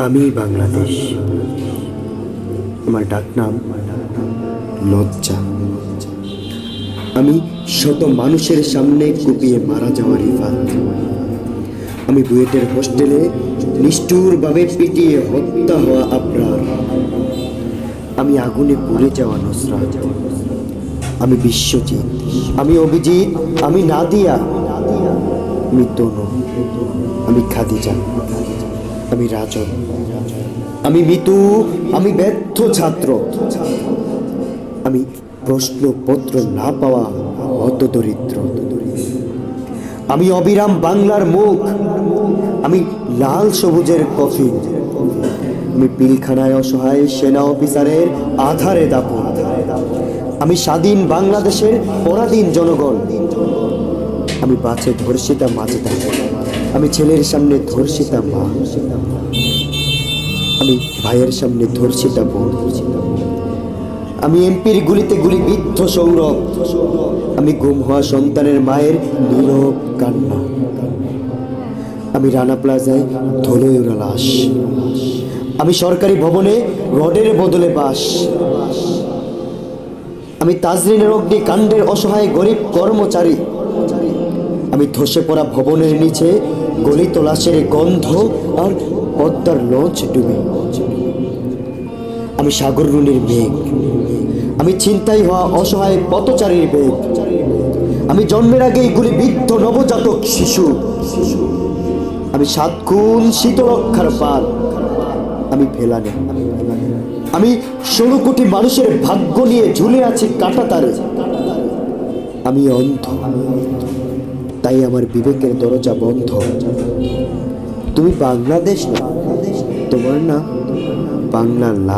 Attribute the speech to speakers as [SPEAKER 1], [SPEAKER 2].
[SPEAKER 1] আমি বাংলাদেশ। আমার ডাকনাম লজ্জা। আমি শত মানুষের সামনে কুপিয়ে মারা যাওয়া রিফাত। আমি বুয়েটের হোস্টেলে নিষ্ঠুরভাবে পিটিয়ে হত্যা হওয়া আবরার। আমি আগুনে পুড়ে যাওয়া নুসরাত। আমি বিশ্বজিৎ, আমি অভিজিৎ, আমি নাদিয়া, আমি তনু, আমি খাদিজা, আমি রাজন, আমি মিতু, আমি ব্যর্থ ছাত্র, আমি প্রশ্নপত্র না পাওয়া হতদরিদ্র, আমি অবিরাম বাংলার মুখ, আমি লাল সবুজের কফিন, আমি পিলখানায় অসহায় সেনা অফিসারের আধারে দাপন, আমি স্বাধীন বাংলাদেশের পরাধীন জনগণ, আমি বাসে ধর্ষিতা মাজেদা, আমি ছেলের সামনে ধর্ষিতা মা, আমি ভাইয়ের সামনে ধর্ষিতা বোন, আমি এমপির গুলিতে গুলিবিদ্ধ সৌরভ, আমি গুম হওয়া সন্তানের মায়ের নীরব কান্না, আমি রানা প্লাজায় ধুলোয় ওড়া লাশ, আমি সরকারি ভবনে রডের বদলে বাস, আমি তাজরিনের অগ্নিকাণ্ডের অসহায় গরিব কর্মচারী, আমি ধসে পড়া ভবনের নিচে গলিত লাশের গন্ধ আর পদ্মার লঞ্চ ডুবে, আমি সাগর রুনির মেঘ, আমি ছিনতাই হওয়া অসহায় পথচারীর বেগ, আমি জন্মের আগেই গুলিবিদ্ধ নবজাতক শিশু, আমি 7 খুন শীতলক্ষার পাল, আমি ফেলানে, আমি 16 কোটি মানুষের ভাগ্য নিয়ে ঝুলে আছি কাঁটাতারে, আমি অন্ধ, তাই আমার বিবেকের দরজা বন্ধ। তুমি বাংলাদেশ না, তোমার নাম বাংলার লাশ।